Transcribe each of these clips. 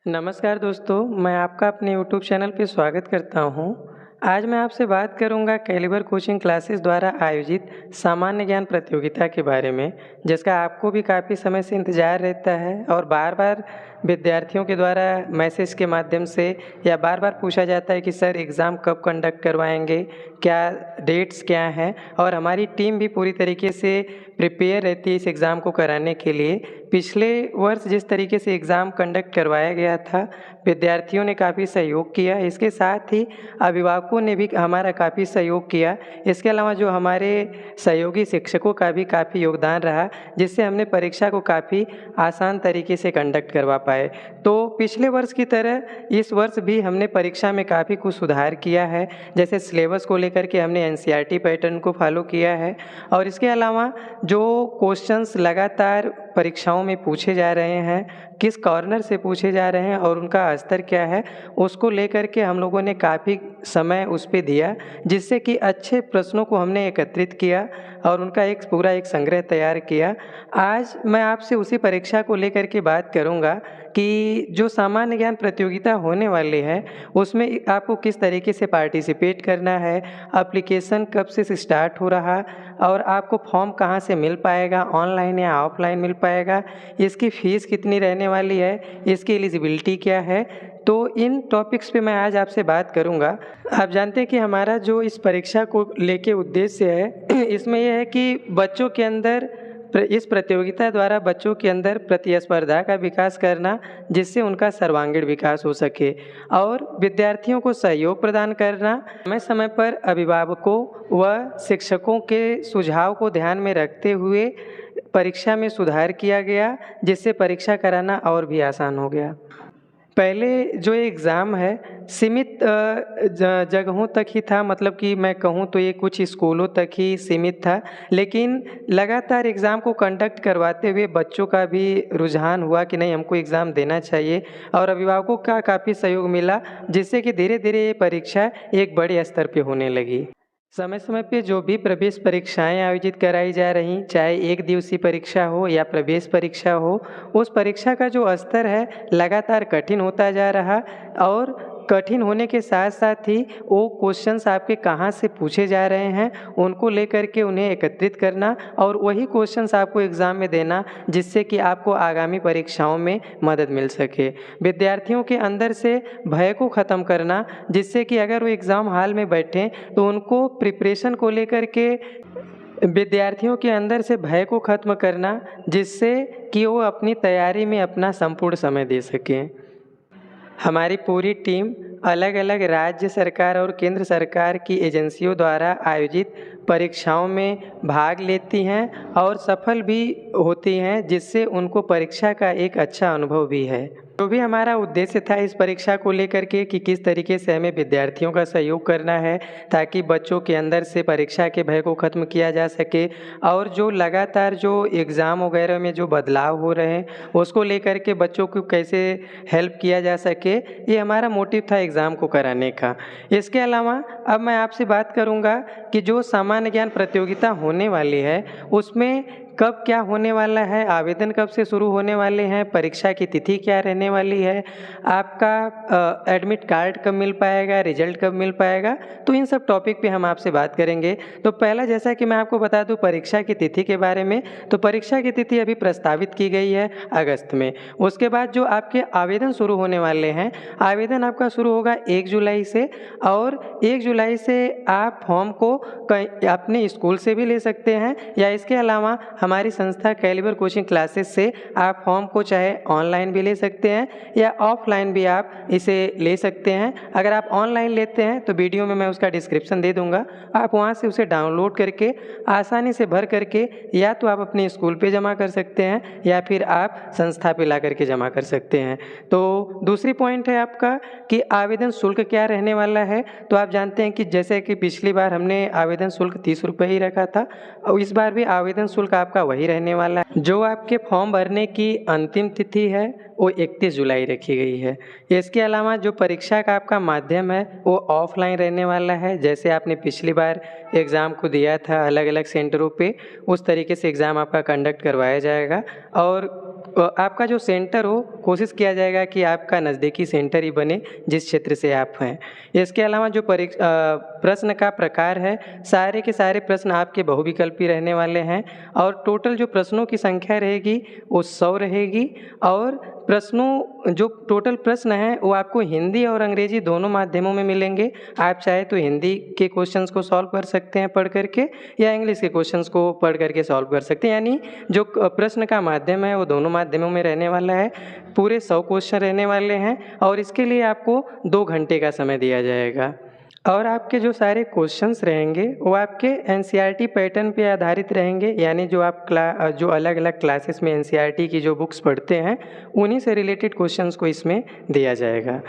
नमस्कार दोस्तों, मैं आपका अपने यूट्यूब चैनल पे स्वागत करता हूँ। आज मैं आपसे बात करूँगा कैलिबर कोचिंग क्लासेस द्वारा आयोजित सामान्य ज्ञान प्रतियोगिता के बारे में, जिसका आपको भी काफ़ी समय से इंतज़ार रहता है और बार-बार विद्यार्थियों के द्वारा मैसेज के माध्यम से या बार-बार पूछा जाता है कि सर एग्ज़ाम कब कंडक्ट करवाएंगे, क्या डेट्स क्या हैं, और हमारी टीम भी पूरी तरीके से प्रिपेयर रहती है इस एग्ज़ाम को कराने के लिए। पिछले वर्ष जिस तरीके से एग्ज़ाम कंडक्ट करवाया गया था, विद्यार्थियों ने काफ़ी सहयोग किया, इसके साथ ही अभिभावकों ने भी हमारा काफ़ी सहयोग किया। इसके अलावा जो हमारे सहयोगी शिक्षकों का भी काफ़ी योगदान रहा, जिससे हमने परीक्षा को काफ़ी आसान तरीके से कंडक्ट करवा पाए। तो पिछले वर्ष की तरह इस वर्ष भी हमने परीक्षा में काफ़ी कुछ सुधार किया है। जैसे सिलेबस को लेकर के हमने एनसीईआरटी पैटर्न को फॉलो किया है, और इसके अलावा जो क्वेश्चंस लगातार परीक्षाओं में पूछे जा रहे हैं, किस कॉर्नर से पूछे जा रहे हैं और उनका स्तर क्या है, उसको लेकर के हम लोगों ने काफ़ी समय उस पे दिया, जिससे कि अच्छे प्रश्नों को हमने एकत्रित किया और उनका एक पूरा संग्रह तैयार किया। आज मैं आपसे उसी परीक्षा को लेकर के बात करूँगा कि जो सामान्य ज्ञान प्रतियोगिता होने वाली है, उसमें आपको किस तरीके से पार्टिसिपेट करना है, एप्लीकेशन कब से स्टार्ट हो रहा और आपको फॉर्म कहाँ से मिल पाएगा, ऑनलाइन या ऑफलाइन मिल पाएगा, इसकी फ़ीस कितनी रहने वाली है, इसकी एलिजिबिलिटी क्या है। तो इन टॉपिक्स पे मैं आज आपसे बात करूंगा। आप जानते हैं कि हमारा जो इस परीक्षा को लेके उद्देश्य है, इसमें यह है कि बच्चों के अंदर इस प्रतियोगिता द्वारा बच्चों के अंदर प्रतिस्पर्धा का विकास करना, जिससे उनका सर्वांगीण विकास हो सके, और विद्यार्थियों को सहयोग प्रदान करना। समय समय पर अभिभावकों व शिक्षकों के सुझाव को ध्यान में रखते हुए परीक्षा में सुधार किया गया, जिससे परीक्षा कराना और भी आसान हो गया। पहले जो एग्ज़ाम है सीमित जगहों तक ही था, मतलब कि मैं कहूँ तो ये कुछ स्कूलों तक ही सीमित था, लेकिन लगातार एग्ज़ाम को कंडक्ट करवाते हुए बच्चों का भी रुझान हुआ कि नहीं, हमको एग्ज़ाम देना चाहिए, और अभिभावकों का काफ़ी सहयोग मिला, जिससे कि धीरे धीरे ये परीक्षा एक बड़े स्तर पे होने लगी। समय समय पे जो भी प्रवेश परीक्षाएं आयोजित कराई जा रही, चाहे एक दिवसीय परीक्षा हो या प्रवेश परीक्षा हो, उस परीक्षा का जो स्तर है लगातार कठिन होता जा रहा, और कठिन होने के साथ साथ ही वो क्वेश्चंस आपके कहाँ से पूछे जा रहे हैं, उनको लेकर के उन्हें एकत्रित करना और वही क्वेश्चंस आपको एग्ज़ाम में देना, जिससे कि आपको आगामी परीक्षाओं में मदद मिल सके। विद्यार्थियों के अंदर से भय को ख़त्म करना, जिससे कि अगर वो एग्ज़ाम हॉल में बैठें तो उनको प्रिपरेशन को लेकर के विद्यार्थियों के अंदर से भय को ख़त्म करना, जिससे कि वो अपनी तैयारी में अपना संपूर्ण समय दे सकें। हमारी पूरी टीम अलग अलग राज्य सरकार और केंद्र सरकार की एजेंसियों द्वारा आयोजित परीक्षाओं में भाग लेती हैं और सफल भी होती हैं, जिससे उनको परीक्षा का एक अच्छा अनुभव भी है। जो भी हमारा उद्देश्य था इस परीक्षा को लेकर के कि किस तरीके से हमें विद्यार्थियों का सहयोग करना है, ताकि बच्चों के अंदर से परीक्षा के भय को ख़त्म किया जा सके, और जो लगातार जो एग्ज़ाम वगैरह में जो बदलाव हो रहे हैं उसको लेकर के बच्चों को कैसे हेल्प किया जा सके, ये हमारा मोटिव था एग्ज़ाम को कराने का। इसके अलावा अब मैं आपसे बात करूँगा कि जो सामान्य ज्ञान प्रतियोगिता होने वाली है उसमें कब क्या होने वाला है, आवेदन कब से शुरू होने वाले हैं, परीक्षा की तिथि क्या रहने वाली है, आपका एडमिट कार्ड कब मिल पाएगा, रिजल्ट कब मिल पाएगा, तो इन सब टॉपिक पे हम आपसे बात करेंगे। तो पहला, जैसा कि मैं आपको बता दूं परीक्षा की तिथि के बारे में, तो परीक्षा की तिथि अभी प्रस्तावित की गई है अगस्त में। उसके बाद जो आपके आवेदन शुरू होने वाले हैं, आवेदन आपका शुरू होगा 1 जुलाई से, और 1 जुलाई से आप फॉर्म को अपने स्कूल से भी ले सकते हैं, या इसके अलावा हमारी संस्था कैलिबर कोचिंग क्लासेस से आप फॉर्म को चाहे ऑनलाइन भी ले सकते हैं या ऑफलाइन भी आप इसे ले सकते हैं। अगर आप ऑनलाइन लेते हैं तो वीडियो में मैं उसका डिस्क्रिप्शन दे दूंगा, आप वहां से उसे डाउनलोड करके आसानी से भर करके या तो आप अपने स्कूल पे जमा कर सकते हैं या फिर आप संस्था पे ला करके जमा कर सकते हैं। तो दूसरी पॉइंट है आपका कि आवेदन शुल्क क्या रहने वाला है। तो आप जानते हैं कि जैसे कि पिछली बार हमने आवेदन शुल्क 30 रुपये ही रखा था, और इस बार भी आवेदन शुल्क आपका वही रहने वाला है। जो आपके फॉर्म भरने की अंतिम तिथि है वो 31 जुलाई रखी गई है। इसके अलावा जो परीक्षा का आपका माध्यम है वो ऑफलाइन रहने वाला है। जैसे आपने पिछली बार एग्ज़ाम को दिया था अलग अलग सेंटरों पे, उस तरीके से एग्ज़ाम आपका कंडक्ट करवाया जाएगा। और आपका जो सेंटर हो कोशिश किया जाएगा कि आपका नज़दीकी सेंटर ही बने जिस क्षेत्र से आप हैं। इसके अलावा जो प्रश्न का प्रकार है, सारे के सारे प्रश्न आपके बहुविकल्पी रहने वाले हैं और टोटल जो प्रश्नों की संख्या रहेगी वो 100 रहेगी और जो टोटल प्रश्न हैं वो आपको हिंदी और अंग्रेजी दोनों माध्यमों में मिलेंगे। आप चाहे तो हिंदी के क्वेश्चंस को सॉल्व कर सकते हैं पढ़ करके या इंग्लिश के क्वेश्चंस को पढ़ करके सॉल्व कर सकते हैं। यानी जो प्रश्न का माध्यम है वो दोनों माध्यमों में रहने वाला है। पूरे 100 क्वेश्चन रहने वाले हैं और इसके लिए आपको 2 घंटे का समय दिया जाएगा। और आपके जो सारे क्वेश्चंस रहेंगे वो आपके एनसीईआरटी पैटर्न पे आधारित रहेंगे। यानी जो आप जो अलग अलग क्लासेस में एनसीईआरटी की जो बुक्स पढ़ते हैं उन्हीं से रिलेटेड क्वेश्चंस को इसमें दिया जाएगा।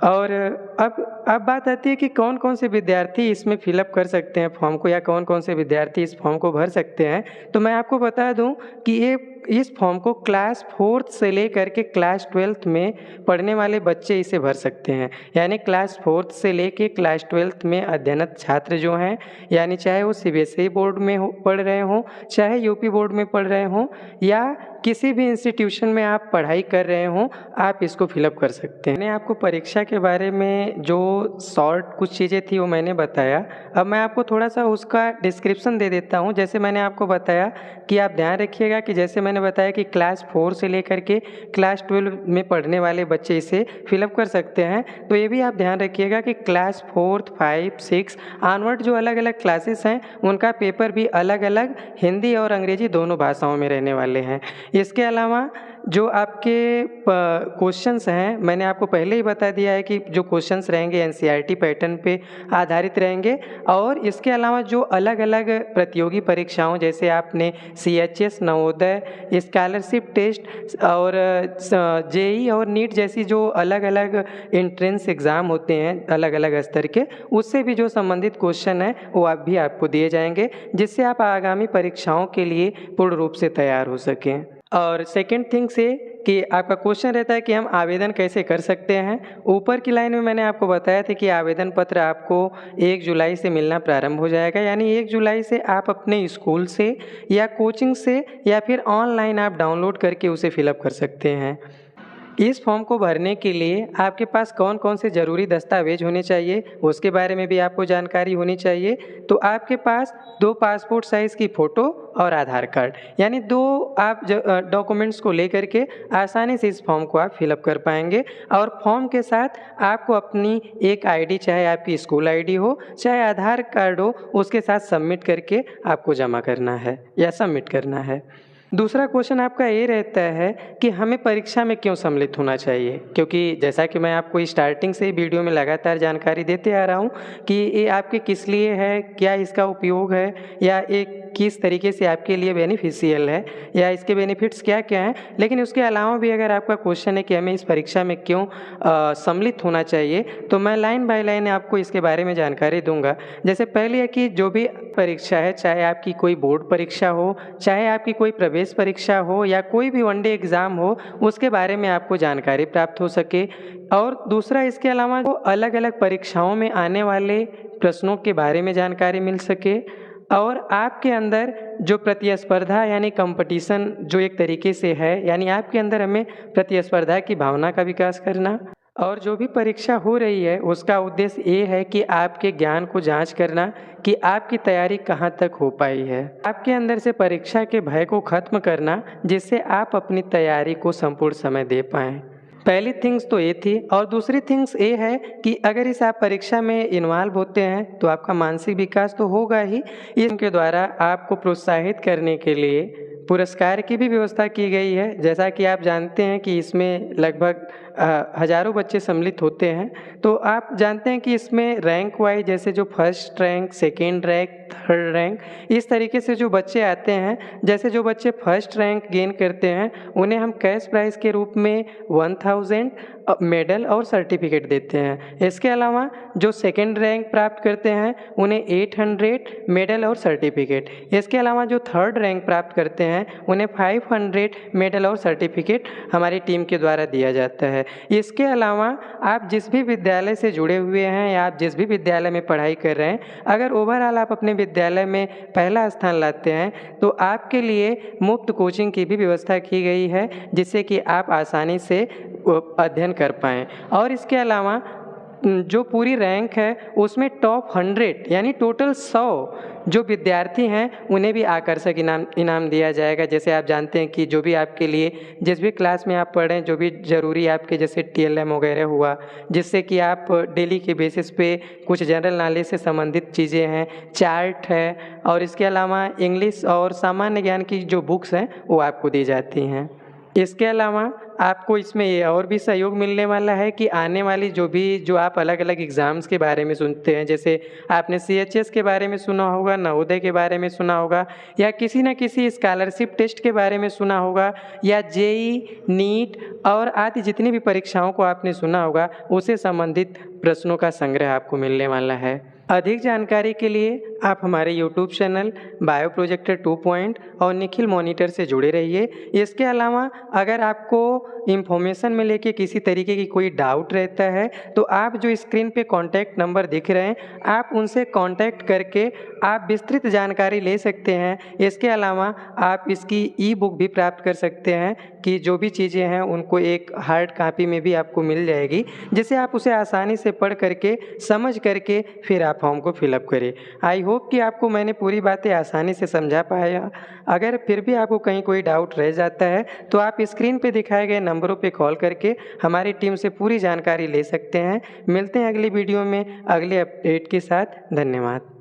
और अब बात आती है कि कौन कौन से विद्यार्थी इसमें फिलअप कर सकते हैं फॉर्म को या कौन कौन से विद्यार्थी इस फॉर्म को भर सकते हैं। तो मैं आपको बता दूं कि इस फॉर्म को क्लास 4th से लेकर के क्लास 12th में पढ़ने वाले बच्चे इसे भर सकते हैं। यानी क्लास 4th से लेकर क्लास 12th में अध्ययनरत छात्र जो हैं, यानी चाहे वो सीबीएसई बोर्ड में पढ़ रहे हों, चाहे यूपी बोर्ड में पढ़ रहे हों या किसी भी इंस्टीट्यूशन में आप पढ़ाई कर रहे हों, आप इसको फिलअप कर सकते हैं। मैंने आपको परीक्षा के बारे में जो शॉर्ट कुछ चीज़ें थी वो मैंने बताया। अब मैं आपको थोड़ा सा उसका डिस्क्रिप्शन दे देता हूँ। जैसे मैंने आपको बताया कि आप ध्यान रखिएगा कि जैसे मैंने बताया कि क्लास 4 से लेकर के क्लास 12 में पढ़ने वाले बच्चे इसे फिलअप कर सकते हैं। तो ये भी आप ध्यान रखिएगा कि क्लास 4, 5, 6 ऑनवर्ड जो अलग अलग क्लासेस हैं उनका पेपर भी अलग अलग हिंदी और अंग्रेजी दोनों भाषाओं में रहने वाले हैं। इसके अलावा जो आपके क्वेश्चंस हैं, मैंने आपको पहले ही बता दिया है कि जो क्वेश्चंस रहेंगे एनसीईआरटी पैटर्न पे आधारित रहेंगे। और इसके अलावा जो अलग अलग प्रतियोगी परीक्षाओं जैसे आपने सीएचएस, नवोदय, स्कॉलरशिप टेस्ट और जेई और नीट जैसी जो अलग अलग एंट्रेंस एग्ज़ाम होते हैं अलग अलग स्तर के, उससे भी जो संबंधित क्वेश्चन हैं वो भी आपको दिए जाएंगे जिससे आप आगामी परीक्षाओं के लिए पूर्ण रूप से तैयार हो सकें। और सेकेंड थिंग से कि आपका क्वेश्चन रहता है कि हम आवेदन कैसे कर सकते हैं। ऊपर की लाइन में मैंने आपको बताया था कि आवेदन पत्र आपको 1 जुलाई से मिलना प्रारंभ हो जाएगा। यानी 1 जुलाई से आप अपने स्कूल से या कोचिंग से या फिर ऑनलाइन आप डाउनलोड करके उसे फिलअप कर सकते हैं। इस फॉर्म को भरने के लिए आपके पास कौन कौन से ज़रूरी दस्तावेज होने चाहिए उसके बारे में भी आपको जानकारी होनी चाहिए। तो आपके पास 2 पासपोर्ट साइज़ की फ़ोटो और आधार कार्ड, यानी 2 आप डॉक्यूमेंट्स को लेकर के आसानी से इस फॉर्म को आप फिलअप कर पाएंगे। और फॉर्म के साथ आपको अपनी एक आईडी, चाहे आपकी स्कूल आईडी हो चाहे आधार कार्ड हो, उसके साथ सबमिट करके आपको जमा करना है या सबमिट करना है। दूसरा क्वेश्चन आपका ये रहता है कि हमें परीक्षा में क्यों सम्मिलित होना चाहिए, क्योंकि जैसा कि मैं आपको स्टार्टिंग से वीडियो में लगातार जानकारी देते आ रहा हूँ कि ये आपके किस लिए है, क्या इसका उपयोग है या एक किस तरीके से आपके लिए बेनिफिशियल है या इसके बेनिफिट्स क्या क्या हैं। लेकिन उसके अलावा भी अगर आपका क्वेश्चन है कि हमें इस परीक्षा में क्यों सम्मिलित होना चाहिए, तो मैं लाइन बाय लाइन आपको इसके बारे में जानकारी दूंगा। जैसे पहले है कि जो भी परीक्षा है, चाहे आपकी कोई बोर्ड परीक्षा हो, चाहे आपकी कोई प्रवेश परीक्षा हो या कोई भी वनडे एग्ज़ाम हो, उसके बारे में आपको जानकारी प्राप्त हो सके। और दूसरा इसके अलावा वो अलग अलग परीक्षाओं में आने वाले प्रश्नों के बारे में जानकारी मिल सके और आपके अंदर जो प्रतिस्पर्धा यानी कंपटीशन जो एक तरीके से है, यानी आपके अंदर हमें प्रतिस्पर्धा की भावना का विकास करना। और जो भी परीक्षा हो रही है उसका उद्देश्य ये है कि आपके ज्ञान को जांच करना कि आपकी तैयारी कहाँ तक हो पाई है, आपके अंदर से परीक्षा के भय को खत्म करना जिससे आप अपनी तैयारी को संपूर्ण समय दे पाएँ। पहली थिंग्स तो ये थी। और दूसरी थिंग्स ये है कि अगर इस आप परीक्षा में इन्वॉल्व होते हैं तो आपका मानसिक विकास तो होगा ही, इसके द्वारा आपको प्रोत्साहित करने के लिए पुरस्कार की भी व्यवस्था की गई है। जैसा कि आप जानते हैं कि इसमें लगभग हज़ारों बच्चे सम्मिलित होते हैं, तो आप जानते हैं कि इसमें रैंक वाइज जैसे जो first rank, second rank, third rank, इस तरीके से जो बच्चे आते हैं, जैसे जो बच्चे फर्स्ट रैंक गेन करते हैं उन्हें हम कैश प्राइज़ के रूप में 1000 मेडल और सर्टिफिकेट देते हैं। इसके अलावा जो सेकेंड रैंक प्राप्त करते हैं उन्हें 800 मेडल और सर्टिफिकेट। इसके अलावा जो थर्ड रैंक प्राप्त करते हैं उन्हें 500 मेडल और सर्टिफिकेट हमारी टीम के द्वारा दिया जाता है। है। इसके अलावा आप जिस भी विद्यालय से जुड़े हुए हैं या आप जिस भी विद्यालय में पढ़ाई कर रहे हैं, अगर ओवरऑल आप अपने विद्यालय में पहला स्थान लाते हैं तो आपके लिए मुफ्त कोचिंग की भी व्यवस्था की गई है, जिससे कि आप आसानी से अध्ययन कर पाएँ। और इसके अलावा जो पूरी रैंक है उसमें टॉप 100 यानी टोटल 100 जो विद्यार्थी हैं उन्हें भी आकर्षक इनाम दिया जाएगा। जैसे आप जानते हैं कि जो भी आपके लिए जिस भी क्लास में आप पढ़ें, जो भी ज़रूरी आपके जैसे TLM वगैरह हुआ, जिससे कि आप डेली के बेसिस पे कुछ जनरल नॉलेज से संबंधित चीज़ें हैं, चार्ट है, और इसके अलावा इंग्लिश और सामान्य ज्ञान की जो बुक्स हैं वो आपको दी जाती हैं। इसके अलावा आपको इसमें ये और भी सहयोग मिलने वाला है कि आने वाली जो आप अलग अलग एग्ज़ाम्स के बारे में सुनते हैं, जैसे आपने CHS के बारे में सुना होगा, नवोदय के बारे में सुना होगा, या किसी न किसी स्कॉलरशिप टेस्ट के बारे में सुना होगा, या JEE, नीट और आदि जितनी भी परीक्षाओं को आपने सुना होगा, उससे संबंधित प्रश्नों का संग्रह आपको मिलने वाला है। अधिक जानकारी के लिए आप हमारे YouTube channel bio projector 2 point और निखिल मॉनिटर से जुड़े रहिए। इसके अलावा अगर आपको इंफॉर्मेशन में लेके किसी तरीके की कोई डाउट रहता है तो आप जो स्क्रीन पे कॉन्टैक्ट नंबर दिख रहे हैं, आप उनसे कॉन्टैक्ट करके आप विस्तृत जानकारी ले सकते हैं। इसके अलावा आप इसकी ई-बुक भी प्राप्त कर सकते हैं कि जो भी चीज़ें हैं उनको एक हार्ड कॉपी में भी आपको मिल जाएगी, जिससे आप उसे आसानी से पढ़ करके समझ करके फिर आप फॉर्म को फिलअप करें। आई होप कि आपको मैंने पूरी बातें आसानी से समझा पाया। अगर फिर भी आपको कहीं कोई डाउट रह जाता है तो आप स्क्रीन पे दिखाए गए नंबरों पे कॉल करके हमारी टीम से पूरी जानकारी ले सकते हैं। मिलते हैं अगली वीडियो में अगले अपडेट के साथ। धन्यवाद।